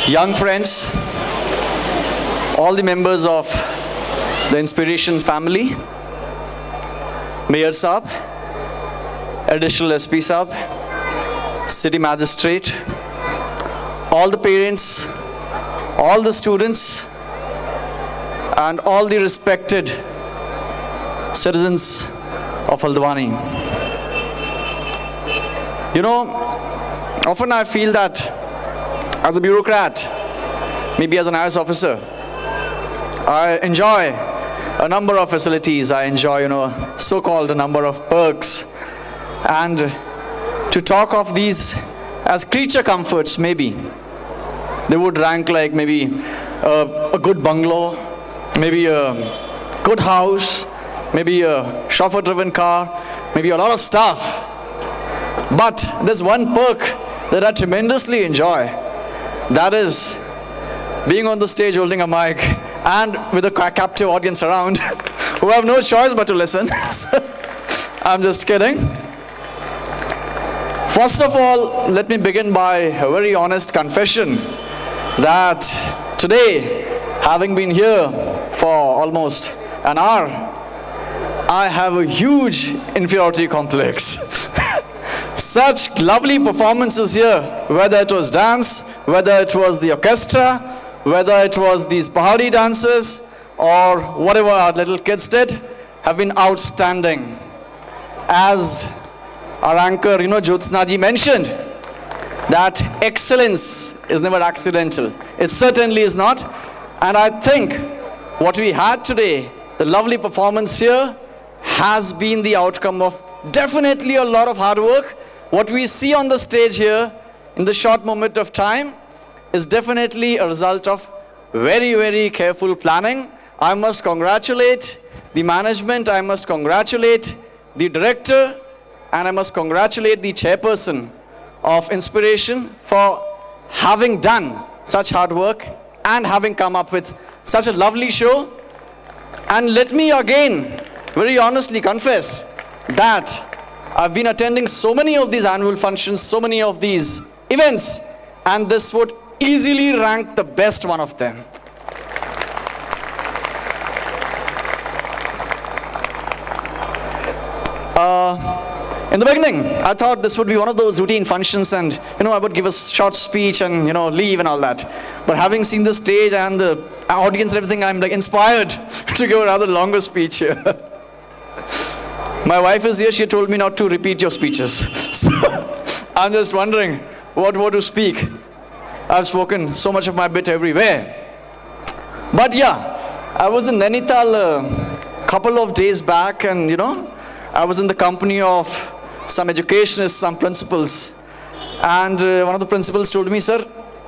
young friends, all the members of the Inspiration family, Mayor Saab, Additional SP Saab, City Magistrate, all the parents, all the students, and all the respected citizens of Haldwani. You know, often I feel that as a bureaucrat, maybe as an IAS officer, I enjoy a number of facilities. I enjoy, so-called a number of perks. And to talk of these as creature comforts, maybe, they would rank like maybe a good bungalow, maybe a good house, maybe a chauffeur-driven car, maybe a lot of stuff. But there's one perk that I tremendously enjoy. That is being on the stage holding a mic and with a captive audience around who have no choice but to listen. I'm just kidding. First of all, let me begin by a very honest confession that today, having been here for almost an hour, I have a huge inferiority complex. Such lovely performances here, whether it was dance, whether it was the orchestra, whether it was these Pahadi dances, or whatever our little kids did, have been outstanding. As our anchor, Jyotsna ji mentioned, that excellence is never accidental. It certainly is not. And I think what we had today, the lovely performance here, has been the outcome of definitely a lot of hard work. What we see on the stage here in the short moment of time is definitely a result of very, very careful planning. I must congratulate the management, I must congratulate the director, and I must congratulate the chairperson of Inspiration for having done such hard work and having come up with such a lovely show. And let me again very honestly confess that I've been attending so many of these annual functions, so many of these events, and this would easily rank the best one of them. In the beginning, I thought this would be one of those routine functions and, I would give a short speech and, leave and all that. But having seen the stage and the audience and everything, I'm like inspired to give a rather longer speech here. My wife is here, she told me not to repeat your speeches. So I'm just wondering what to speak. I've spoken so much of my bit everywhere. But yeah, I was in Nainital a couple of days back and, I was in the company of some educationists, some principals. And one of the principals told me, sir,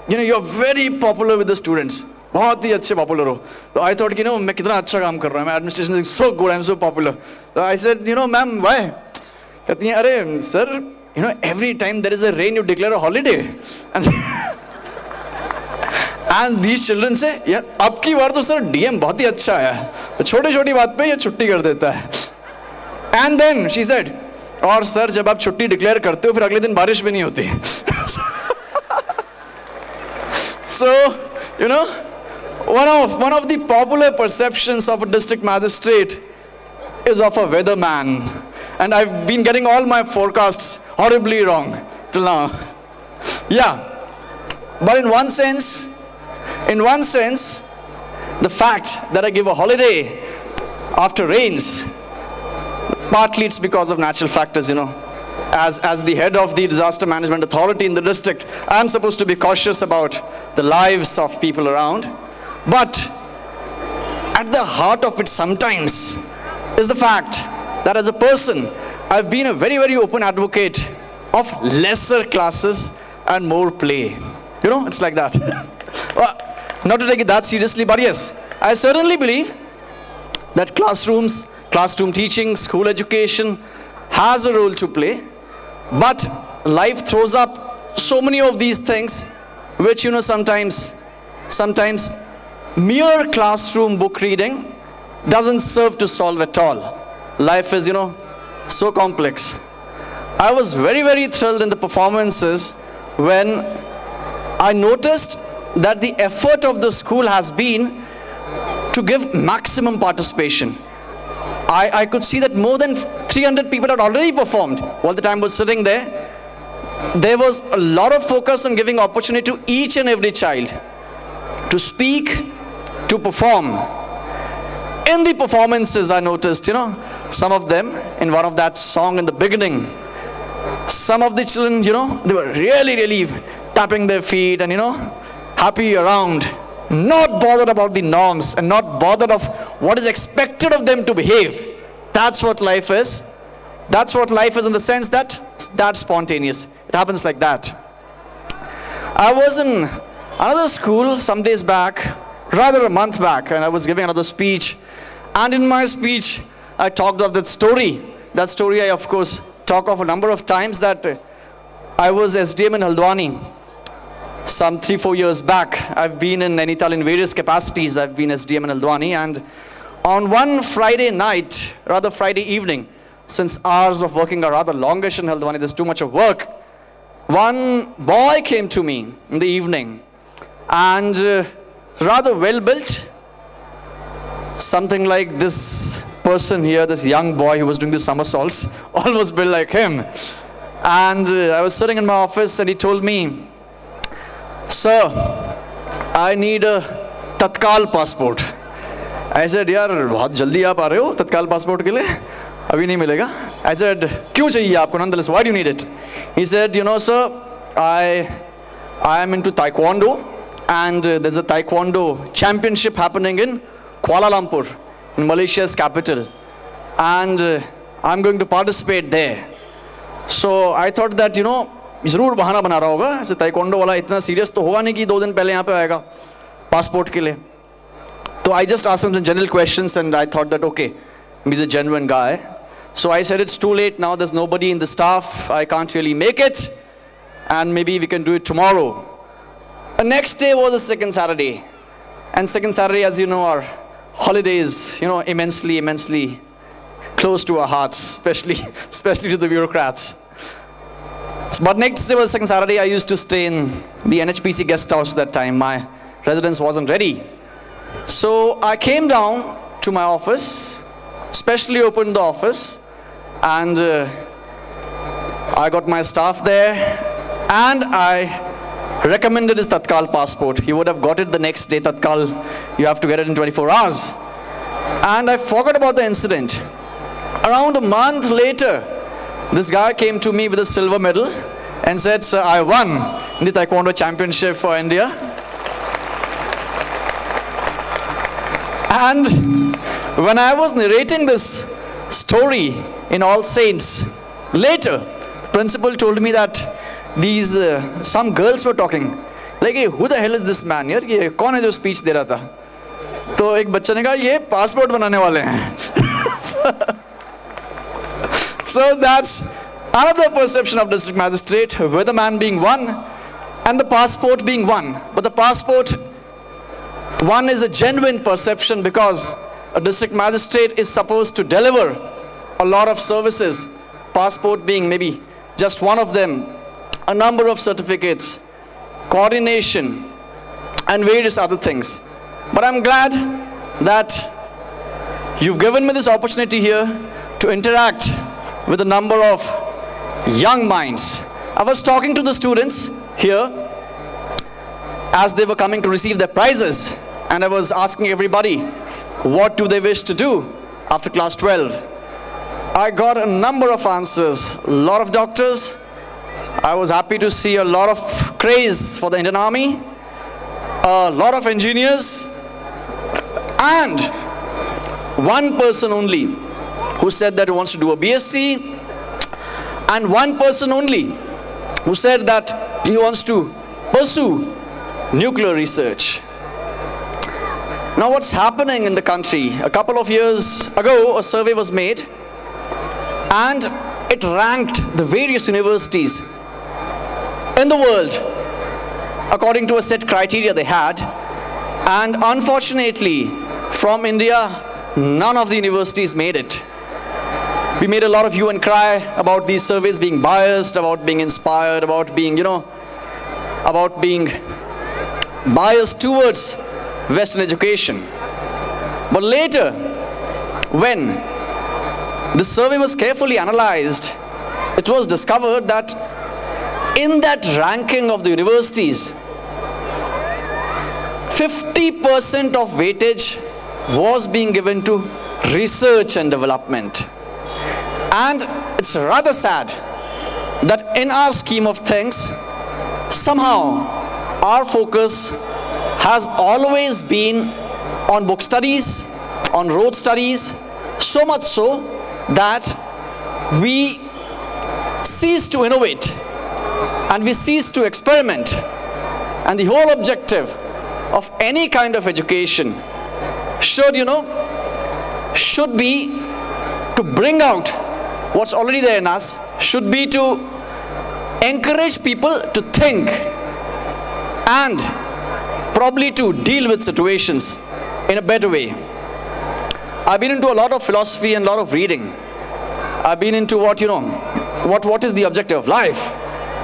you're very popular with the students. बहुत ही अच्छे popular हो. So I thought, मैं कितना अच्छा काम कर रहा हूँ. My administration is so good, I'm so popular. So I said, ma'am, why? कहती हैं, अरे, sir, every time there is a rain, you declare a holiday. And these children say, यार, अब की बार तो sir DM बहुत ही अच्छा है. छोटी-छोटी बात पे ये छुट्टी कर देता है. And then she said, और सर जब आप छुट्टी डिक्लेयर करते हो फिर अगले दिन बारिश भी नहीं होती. So, one of the popular perceptions of a district magistrate is of a weatherman. And I've been getting all my forecasts horribly wrong till now. Yeah. But in one sense, the fact that I give a holiday after rains, partly it's because of natural factors, As the head of the disaster management authority in the district, I'm supposed to be cautious about the lives of people around. But at the heart of it sometimes is the fact that as a person, I've been a very, very open advocate of lesser classes and more play. It's like that. Well, not to take it that seriously, but yes, I certainly believe that classroom teaching, school education has a role to play. But life throws up so many of these things which, sometimes mere classroom book reading doesn't serve to solve at all. Life is, so complex. I was very, very thrilled in the performances when I noticed that the effort of the school has been to give maximum participation. I could see that more than 300 people had already performed while the time was sitting there. There was a lot of focus on giving opportunity to each and every child to speak, to perform. In the performances, I noticed, some of them, in one of that song in the beginning, some of the children, they were really, really tapping their feet and, happy around, not bothered about the norms and not bothered of what is expected of them to behave. That's what life is. That's what life is, in the sense that that's spontaneous. It happens like that. I was in another school some days back, rather a month back, and I was giving another speech. And in my speech, I talked of that story. That story I, of course, talk of a number of times, that I was SDM in Haldwani some 3-4 years back. I've been in Nainital in various capacities. I've been SDM in Haldwani, and on one Friday night, rather Friday evening, since hours of working are rather longish in Haldwani, there's too much of work, one boy came to me in the evening, and rather well built, something like this person here, this young boy who was doing the somersaults, almost built like him. And I was sitting in my office, and he told me, "Sir, I need a Tatkal passport." I said, "यार बहुत जल्दी आप आ रहे हो तत्काल passport के लिए, अभी नहीं मिलेगा." I said, "क्यों चाहिए आपको, nonetheless, why do you need it?" He said, "Sir, I am into Taekwondo, and there's a Taekwondo championship happening in Kuala Lumpur, in Malaysia's capital, and I'm going to participate there." So I thought that, जरूर बहाना बना रहा होगा, ऐसे taekwondo वाला इतना serious तो होगा नहीं कि 2 दिन पहले यहाँ पे आएगा पासपोर्ट के लिए. So I just asked him some general questions, and I thought that, okay, he's a genuine guy. So I said, "It's too late now, there's nobody in the staff, I can't really make it, and maybe we can do it tomorrow." The next day was the second Saturday, and second Saturday, as you know, are holidays, immensely close to our hearts, especially to the bureaucrats. But next day was second Saturday. I used to stay in the NHPC guest house that time. My residence wasn't ready. So I came down to my office, specially opened the office, and I got my staff there, and I recommended his Tatkal passport. He would have got it the next day. Tatkal, you have to get it in 24 hours. And I forgot about the incident. Around a month later, this guy came to me with a silver medal and said, "Sir, I won in the Taekwondo championship for India." And when I was narrating this story in All Saints, later, the principal told me that these some girls were talking, like, "Hey, who the hell is this man? यार ये कौन है जो speech दे रहा था?" तो एक बच्चे ने कहा, "ये passport बनाने वाले हैं." So that's another perception of district magistrate, with the man being one and the passport being one. But the passport one is a genuine perception, because a district magistrate is supposed to deliver a lot of services, passport being maybe just one of them, a number of certificates, coordination, and various other things. But I'm glad that you've given me this opportunity here to interact with a number of young minds. I was talking to the students here as they were coming to receive their prizes, and I was asking everybody, what do they wish to do after class 12? I got a number of answers. A lot of doctors. I was happy to see a lot of craze for the Indian Army, a lot of engineers, and one person only who said that he wants to do a BSc, and one person only who said that he wants to pursue nuclear research. Now what's happening in the country? A couple of years ago, a survey was made, and it ranked the various universities in the world according to a set criteria they had, and unfortunately from India, none of the universities made it. We made a lot of hue and cry about these surveys being biased, about being inspired, about being, about being bias towards Western education. But later, when the survey was carefully analyzed, it was discovered that in that ranking of the universities, 50% of weightage was being given to research and development. And it's rather sad that in our scheme of things, somehow our focus has always been on book studies, on road studies, so much so that we cease to innovate and we cease to experiment. And the whole objective of any kind of education should be to bring out what's already there in us, should be to encourage people to think and probably to deal with situations in a better way. I've been into a lot of philosophy and a lot of reading. I've been into what is the objective of life.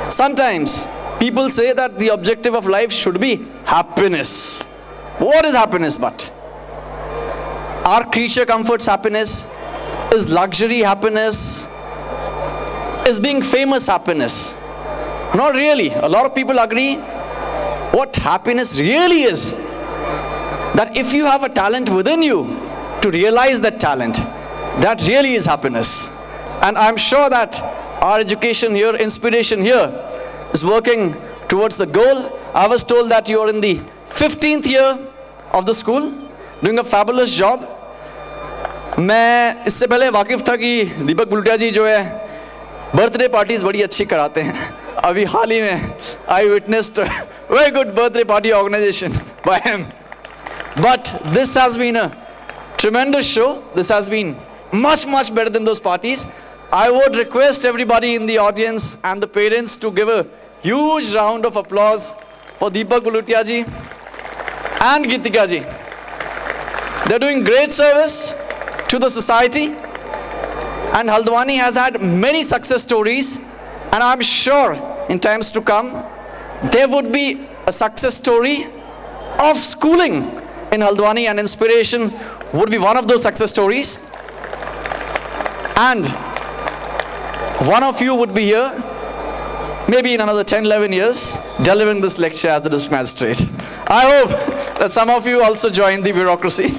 Sometimes people say that the objective of life should be happiness. What is happiness but? Are creature comforts happiness? Is luxury happiness? Is being famous happiness? Not really. A lot of people agree what happiness really is, that if you have a talent within you to realize that talent, that really is happiness. And I'm sure that our education here, inspiration here, is working towards the goal. I was told that you are in the 15th year of the school, doing a fabulous job. मैं इससे पहले वाकिफ था कि दीपक बुलटिया जी जो है birthday parties बड़ी अच्छी कराते हैं. अभी हाल ही में I witnessed a very good birthday party organization by him. But this has been a tremendous show. This has been much better than those parties. I would request everybody in the audience and the parents to give a huge round of applause for Deepak Bulutia ji and Geetika ji. They're doing great service to the society, and Haldwani has had many success stories, and I'm sure in times to come there would be a success story of schooling in Haldwani, and inspiration would be one of those success stories. And one of you would be here maybe in another 10-11 years delivering this lecture as the district magistrate. I hope that some of you also join the bureaucracy.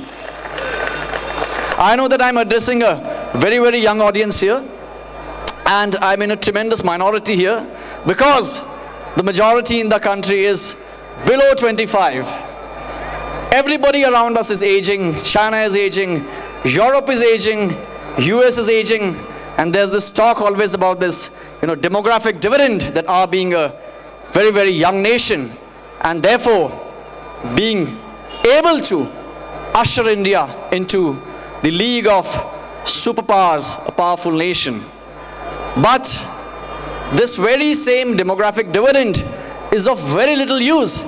I know that I'm addressing a very young audience here, and I'm in a tremendous minority here because the majority in the country is below 25. Everybody around us is aging. China is aging, Europe is aging, US is aging, and there's this talk always about this demographic dividend, that our being a very young nation and therefore being able to usher India into the league of superpowers, a powerful nation. But this very same demographic dividend is of very little use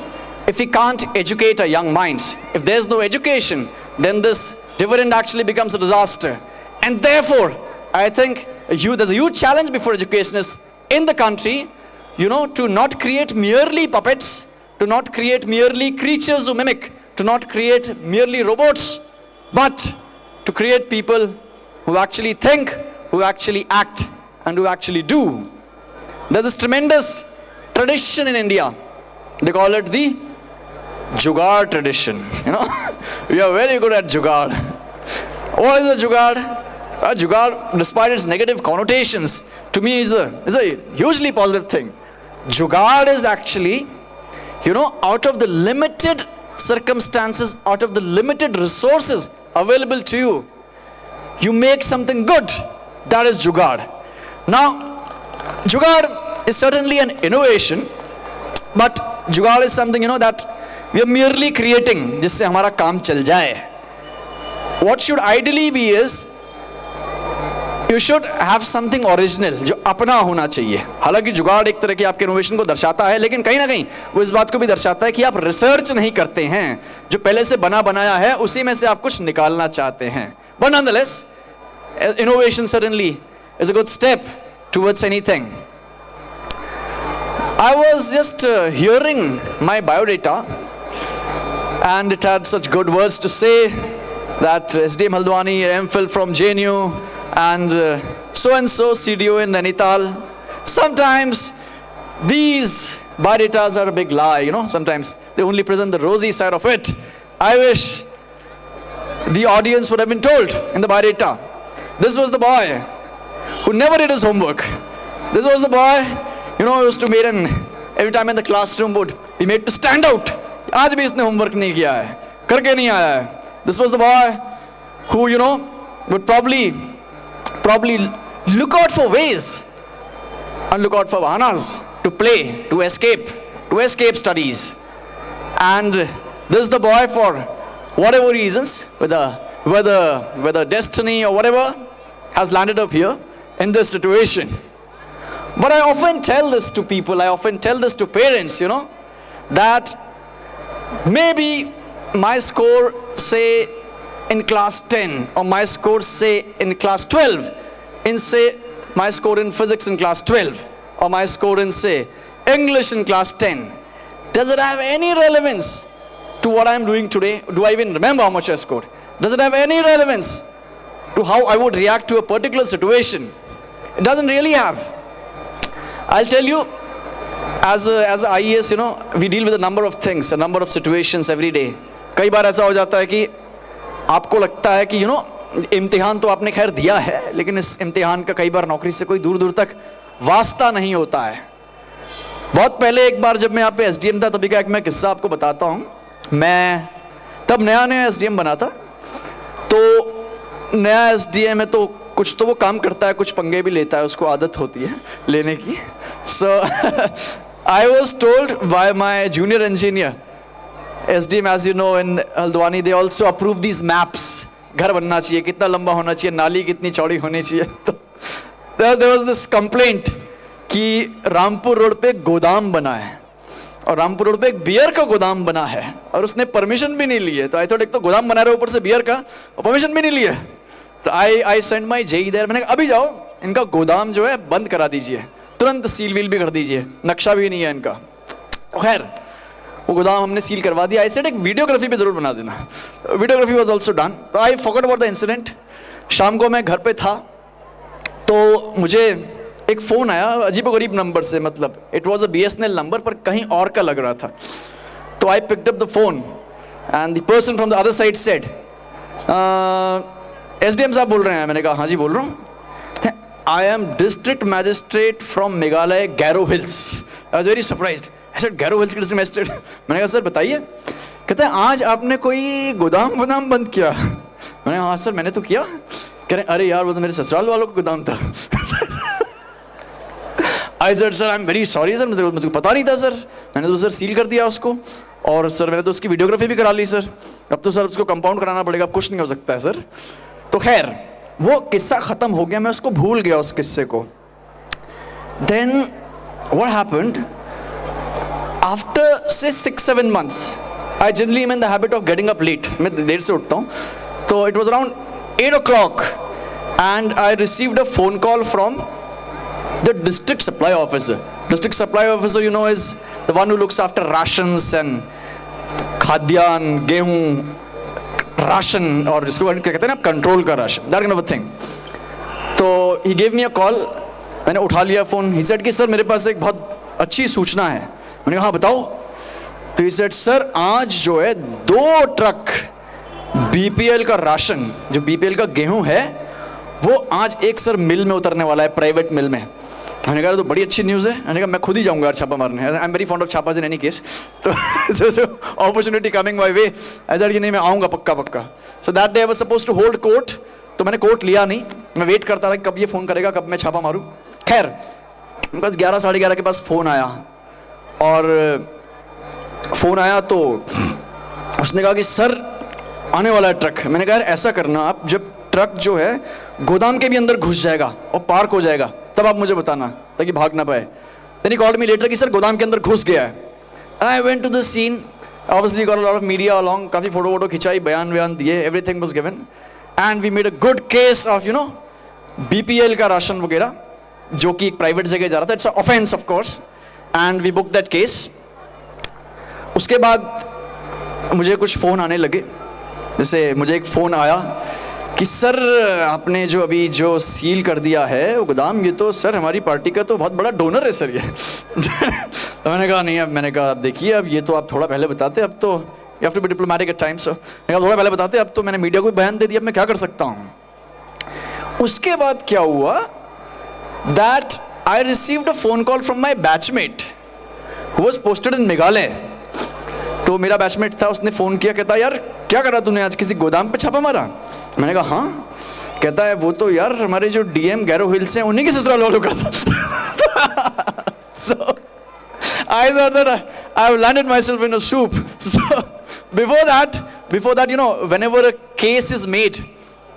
if we can't educate our young minds. If there's no education, then this dividend actually becomes a disaster. And therefore, I think there's a huge challenge before educationists in the country, to not create merely puppets, to not create merely creatures who mimic, to not create merely robots, but to create people who actually think, who actually act, and who actually do. There's this tremendous tradition in India. They call it the Jugaad tradition. We are very good at Jugaad. What is a Jugaad? Jugaad, despite its negative connotations, to me is a hugely positive thing. Jugaad is actually, out of the limited circumstances, out of the limited resources available to you, you make something good. That is Jugaad. Now, Jugaad is certainly an innovation, but Jugaad is something, that we are merely creating, जिससे हमारा काम चल जाए. What should ideally be is, you should have something original, जो अपना होना चाहिए. हालांकि जुगाड़ एक तरह की आपके इनोवेशन को दर्शाता है, लेकिन कहीं ना कहीं वो इस बात को भी दर्शाता है कि आप रिसर्च नहीं करते हैं. जो पहले से बना बनाया है उसी में से आप कुछ निकालना चाहते हैं. But nonetheless, innovation certainly is a good step towards anything. I was just hearing my biodata and it had such good words to say that SDM Haldwani, MPhil from JNU, and so CDO in Nainital. Sometimes these biodatas are a big lie, you know. Sometimes they only present the rosy side of it. I wish the audience would have been told in the biodata. This was the boy who never did his homework. This was the boy, you know, who used to make every time in the classroom would be made to stand out. आज भी इसने homework नहीं किया है, करके नहीं आया है. This was the boy who, you know, would probably look out for ways and look out for bahanas to play, to escape studies. And this is the boy, for whatever reasons, whether destiny or whatever, has landed up here in this situation. But I often tell this to people, I often tell this to parents, you know, that maybe my score, say, in class 10, or my score, say, in class 12, say, my score in physics in class 12, or my score in, say, English in class 10, does it have any relevance to what I'm doing today? Do I even remember how much I scored? Does it have any relevance to how I would react to a particular situation? It doesn't really have. I'll tell you, as a IES, you know, we deal with a number of things, a number of situations every day. कई बार ऐसा हो जाता है कि आपको लगता है कि, you know, इम्तिहान तो आपने खैर दिया है, लेकिन इस इम्तिहान का कई बार नौकरी से कोई दूर दूर तक वास्ता नहीं होता है. बहुत पहले एक बार जब मैं यहाँ पे SDM था, तभी का एक मैं किस्सा आपको बताता हूँ. मैं तब नया SDM बना था. तो नया SDM है तो कुछ तो वो काम करता है, कुछ पंगे भी लेता है, उसको आदत होती है लेने की. So I was told by my junior engineer, SDM, as you know, in Haldwani, they also approve these maps. घर बनना चाहिए, कितना लंबा होना चाहिए, नाली कितनी चौड़ी होनी चाहिए. तो there was this complaint कि रामपुर रोड पे गोदाम बना है और रामपुर रोड पे एक बियर का गोदाम बना है और उसने परमिशन भी नहीं ली है. तो आई थॉट एक तो गोदाम बना रहे ऊपर से बियर का और परमिशन भी नहीं ली है. तो I send my JE there. मैंने कहा अभी जाओ, इनका गोदाम जो है बंद करा दीजिए, तुरंत सील वील भी कर दीजिए, नक्शा भी नहीं है इनका. खैर वो गोदाम हमने सील करवा दिया. आई सेड एक वीडियोग्राफी भी जरूर बना देना. Videography was also done. तो I forgot about the incident. शाम को मैं घर पे था तो मुझे एक फ़ोन आया अजीबोगरीब नंबर से, मतलब it was a BSNL number पर कहीं और का लग रहा था. तो I picked up the phone and the person from the other side said, SDM साहब बोल रहे हैं? मैंने कहा हाँ जी बोल रहा हूँ. I am district magistrate from Meghalaya Garo hills. I was very surprised. I said Garo hills के डिस्ट्रिक्ट मैजिस्ट्रेट? मैंने कहा सर बताइए. कहते हैं आज आपने कोई गोदाम बंद किया? मैंने कहा हाँ सर मैंने तो किया. कह रहे अरे यार वो तो मेरे ससुराल वालों का गोदाम था. I said sir I am very sorry sir, मुझे पता नहीं था सर, मैंने तो सर सील कर दिया उसको, और सर मैंने तो उसकी वीडियोग्राफी भी करा ली सर, अब तो सर उसको कंपाउंड कराना पड़ेगा, अब कुछ नहीं हो सकता है सर. तो खैर वो किस्सा ख़त्म हो गया, मैं उसको भूल गया उस किस्से को. देन व्हाट हैपेंड आफ्टर से 6-7 months, I generally am in the habit of getting up late. मैं देर से उठता हूँ. तो it was around 8 o'clock and I received a phone call from the district supply officer. District supply officer, you know, is the one who looks after rations and khadyan, गेहूं, ration, और इसको कहते हैं ना कंट्रोल का ration, that kind of a thing. तो he gave me a call. मैंने उठा लिया फ़ोन. he said कि सर मेरे पास एक बहुत अच्छी सूचना है. मैंने कहा हाँ बताओ. तो he said सर आज जो है 2 ट्रक BPL का राशन, जो BPL का गेहूं है, वो आज एक सर मिल में उतरने वाला है, प्राइवेट मिल में. मैंने कहा तो बड़ी अच्छी न्यूज़ है. मैंने कहा मैं खुद ही जाऊंगा यार छापा मारने. I am very fond of छापाज इन एनी केस. तो opportunity coming my way, I said कि नहीं मैं आऊँगा पक्का. So that day I was suppose to hold court. तो मैंने कोर्ट लिया नहीं, मैं वेट करता रहा कब ये फ़ोन करेगा, कब मैं छापा मारूँ. खैर बस 11-11:30 के पास फ़ोन आया, और फ़ोन आया तो उसने कहा कि सर आने वाला है ट्रक. मैंने कहा यार ऐसा करना, आप जब ट्रक जो है गोदाम के भी अंदर घुस जाएगा और पार्क हो जाएगा तब आप मुझे बताना ताकि भाग ना पाए. Then he called me later कि सर गोदाम के अंदर घुस गया है. And I went to the scene, obviously got a lot of media along, काफ़ी फोटो खिंचाई, बयान दिए, everything was given and we made a good case of you know BPL का राशन वगैरह जो कि एक प्राइवेट जगह जा रहा था. It's offence of course, and we book that case. उसके बाद मुझे कुछ फ़ोन आने लगे। जैसे मुझे एक फ़ोन आया कि सर आपने जो अभी जो सील कर दिया है वो गोदाम, ये तो सर हमारी पार्टी का तो बहुत बड़ा डोनर है सर ये। तो मैंने कहा नहीं, अब मैंने कहा अब देखिए, अब ये तो आप थोड़ा पहले बताते, अब तो you have to be diplomatic at times. मैंने कहा थोड़ा पहले बताते, अब तो मैंने मीडिया को बयान दे दिया, अब मैं क्या कर सकता हूँ। उसके बाद क्या हुआ, that I received a phone call from my batchmate who was posted in Meghalaya. तो मेरा बैचमेट था, उसने फ़ोन किया, कहता यार क्या करा तूने, आज किसी गोदाम पे छापा मारा। मैंने कहा हाँ। कहता है वो तो यार हमारे जो डीएम गैरो हिल्स हैं उन्हीं के ससुराल वालों का था। So I thought that I have landed myself in a soup. So before that, you know, whenever a case is made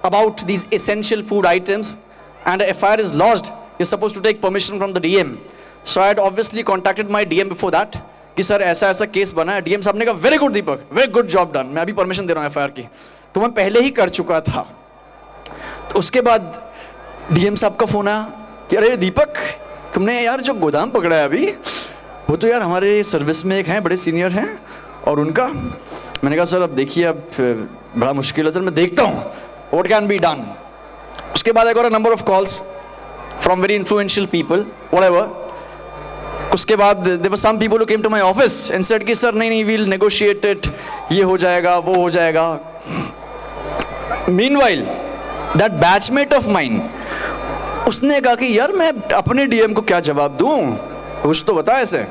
about these essential food items and a FIR is lodged, you're supposed to take permission from the DM. So I had obviously contacted my DM before that कि sir ऐसा ऐसा case बना है। DM साहब ने कहा very good दीपक, very good job done, मैं अभी परमिशन दे रहा हूँ FIR की। तो मैं पहले ही कर चुका था। तो उसके बाद DM साहब का फोन आया कि अरे दीपक, तुमने यार जो गोदाम पकड़ा है अभी, वो तो यार हमारे सर्विस में एक हैं, बड़े सीनियर हैं, और उनका। मैंने कहा सर अब देखिए, अब बड़ा मुश्किल है सर, मैं देखता हूँ व्हाट कैन बी डन। उसके बाद I got a number of calls from very influential people whatever. उसके बाद there were some people who came to my office and said कि सर नहीं वील नेगोशिएट इट, ये हो जाएगा वो हो जाएगा। Meanwhile that batchmate of mine, उसने कहा कि यार मैं अपने डीएम को क्या जवाब दूं, कुछ तो बता ऐसे।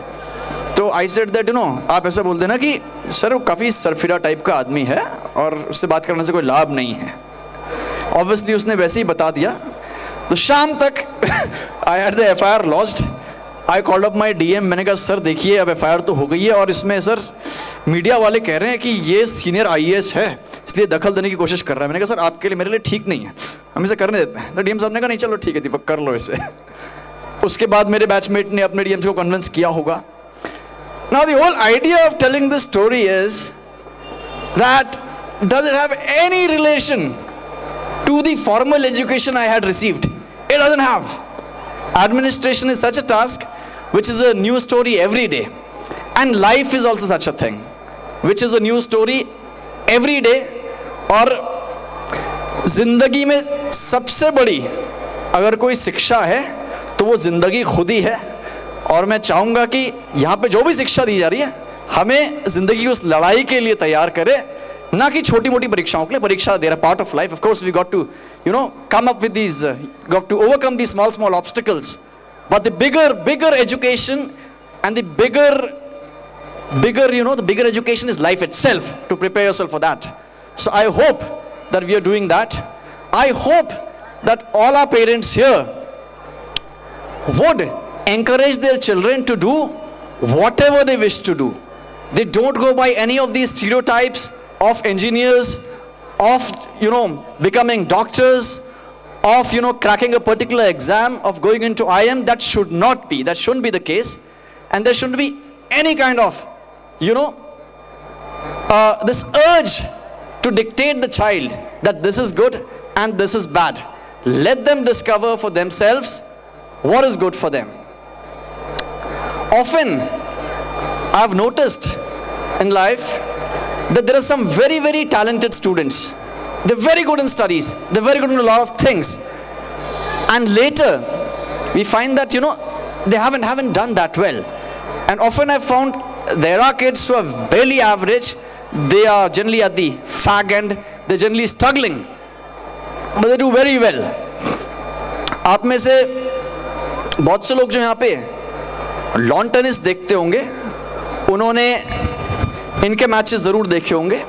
तो I said that you know, आप ऐसा बोल देना कि सर वो काफ़ी सरफिरा टाइप का आदमी है और उससे बात करने से कोई लाभ नहीं है। ऑब्वियसली उसने वैसे ही बता दिया। तो शाम तक I had the FIR lodged. I called up my DM, मैंने कहा सर देखिए अब FIR तो हो गई है और इसमें सर मीडिया वाले कह रहे हैं कि ये सीनियर IAS है इसलिए दखल देने की कोशिश कर रहा है। मैंने कहा सर आपके लिए मेरे लिए ठीक नहीं है, हम इसे करने देते हैं। तो DM साहब ने कहा नहीं चलो ठीक है दीपक कर लो इसे। उसके बाद मेरे बैचमेट ने अपने DMs को कन्विंस किया होगा। Now the whole idea of telling this story is that does it have any relation to the formal education I had received? It doesn't have. Administration is such a task which is a new story every day, and life is also such a thing which is a new story every day। और जिंदगी में सबसे बड़ी अगर कोई शिक्षा है तो वो जिंदगी खुद ही है। और मैं चाहूँगा कि यहाँ पे जो भी शिक्षा दी जा रही है हमें जिंदगी की उस लड़ाई के लिए तैयार करे, ना कि छोटी मोटी परीक्षाओं के लिए। परीक्षा they're part of life, of course we got to you know come up with these got to overcome these small obstacles, but the bigger education and the bigger you know the bigger education is life itself, to prepare yourself for that. So I hope that we are doing that. I hope that all our parents here would encourage their children to do whatever they wish to do. They don't go by any of these stereotypes of engineers, of becoming doctors, of cracking a particular exam, of going into IM. That shouldn't be the case. And there shouldn't be any kind of this urge to dictate the child that this is good and this is bad. Let them discover for themselves what is good for them. Often I have noticed in life that there are some very, very talented students. They're very good in studies. They're very good in a lot of things. And later, we find that, they haven't done that well. And often I've found there are kids who are barely average. They are generally at the fag end. They're generally struggling. But they do very well. आप में से बहुत से लोग जो यहाँ पे lawn tennis देखते होंगे, उन्होंने इनके मैचेस ज़रूर देखे होंगे।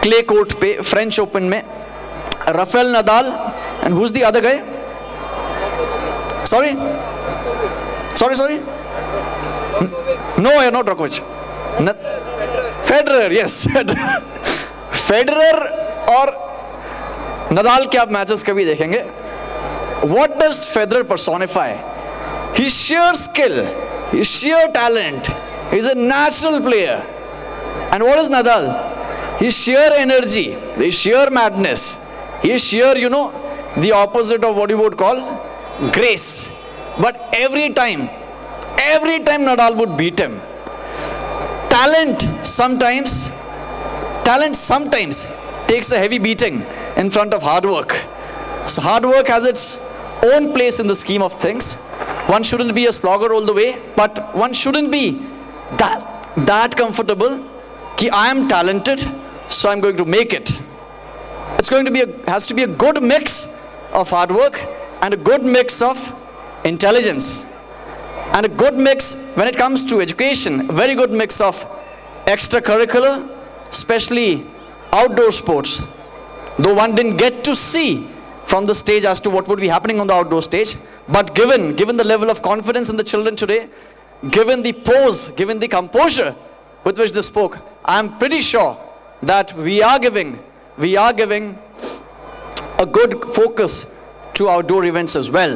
क्ले कोर्ट पे फ्रेंच ओपन में Rafael Nadal and who is the other guy, sorry no I not रोकोविच, फेडरर, यस फेडरर और नडाल के आप मैचेस कभी देखेंगे। What does Federer personify? His sheer skill, his sheer talent. He's a natural player. And what is Nadal? His sheer energy, his sheer madness. He is sheer, the opposite of what you would call grace. But every time Nadal would beat him. Talent sometimes talent sometimes takes a heavy beating in front of hard work. So hard work has its own place in the scheme of things. One shouldn't be a slogger all the way, but one shouldn't be that comfortable कि I am talented, so I'm going to make it. It's going to be has to be a good mix of hard work and a good mix of intelligence, and a good mix when it comes to education, a very good mix of extracurricular, especially outdoor sports. Though one didn't get to see from the stage as to what would be happening on the outdoor stage, but given the level of confidence in the children today, given the pose, given the composure with which they spoke, I am pretty sure that we are giving a good focus to outdoor events as well.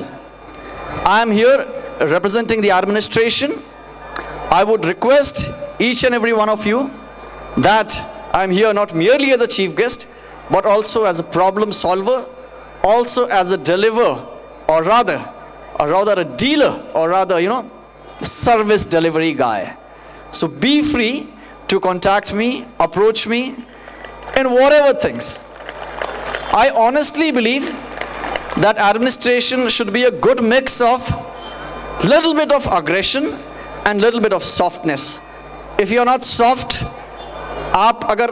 I am here representing the administration. I would request each and every one of you that I am here not merely as a chief guest, but also as a problem solver, also as a deliverer, or rather a dealer, or rather, service delivery guy. So be free to contact me, approach me in whatever things. I honestly believe that administration should be a good mix of little bit of aggression and little bit of softness. If you are not soft, आप अगर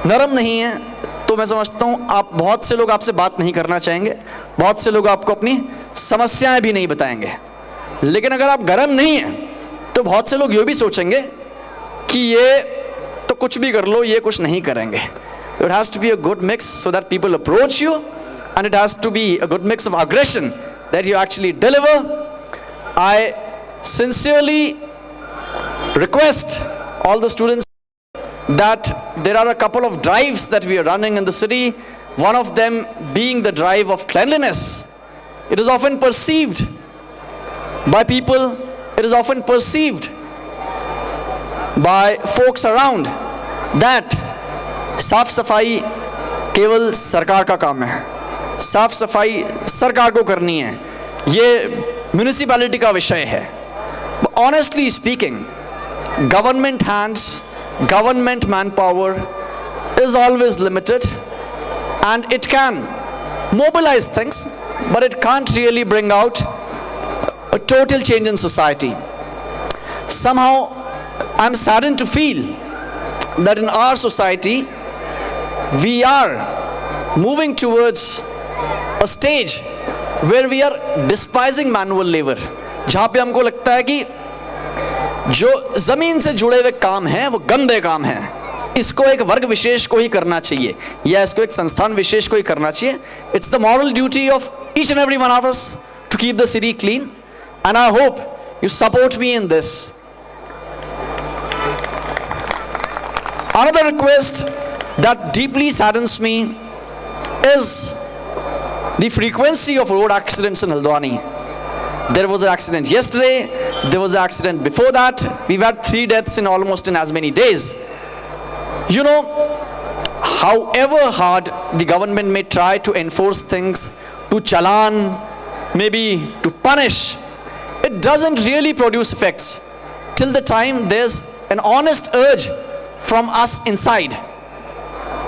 नरम नहीं हैं, तो मैं समझता हूँ आप बहुत से लोग आपसे बात नहीं करना चाहेंगे, बहुत से लोग आपको अपनी समस्याएं भी नहीं बताएंगे. लेकिन अगर आप गर्म नहीं हैं, तो बहुत से लोग ये भी सोचेंगे कि ये तो कुछ भी कर लो, ये कुछ नहीं करेंगे. It has to be a good mix so that people approach you, and it has to be a good mix of aggression that you actually deliver. I sincerely request all the students that there are a couple of drives that we are running in the city, one of them being the drive of cleanliness. It is often perceived by people, it is often perceived by folks around that साफ सफाई केवल सरकार का काम है, साफ सफाई सरकार को करनी है, ये म्युनिसिपैलिटी का विषय है. But honestly speaking, government hands, government manpower is always limited, and it can mobilize things, but it can't really bring out a total change in society. Somehow I'm saddened to feel that in our society we are moving towards a stage where we are despising manual labor, जहाँ पे हमको लगता है कि जो ज़मीन से जुड़े हुए काम हैं वो गंदे काम हैं, इसको एक वर्ग विशेष को ही करना चाहिए या इसको एक संस्थान विशेष को ही करना चाहिए. It's the moral duty of each and every one of us to keep the city clean, and I hope you support me in this. Another request that deeply saddens me is the frequency of road accidents in Haldwani. There was an accident yesterday, there was an accident before that, we've had 3 deaths in almost in as many days. However hard the government may try to enforce things, to challan, maybe to punish, it doesn't really produce effects till the time there's an honest urge from us inside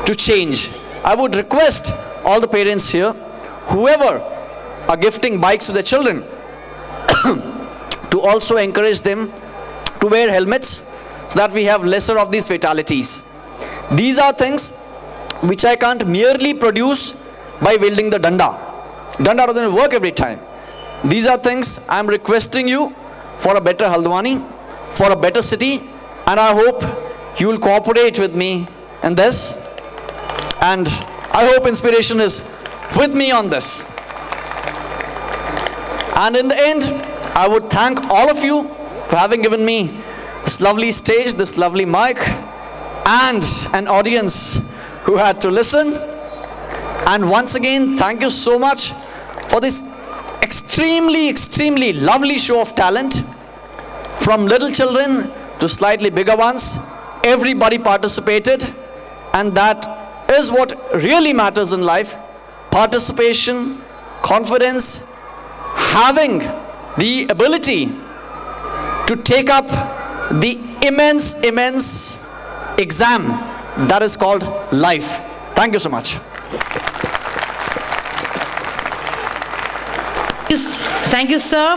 to change. I would request all the parents here, whoever are gifting bikes to their children, to also encourage them to wear helmets so that we have lesser of these fatalities. These are things which I can't merely produce by wielding the danda. Danda doesn't work every time. These are things I'm requesting you for a better Haldwani, for a better city, and I hope you will cooperate with me in this, and I hope inspiration is with me on this. And in the end, I would thank all of you for having given me this lovely stage, this lovely mic, and an audience who had to listen. And once again, thank you so much for this extremely lovely show of talent. From little children to slightly bigger ones, everybody participated, and that is what really matters in life. Participation, confidence, having the ability to take up the immense exam that is called life. Thank you so much. Thank you, sir.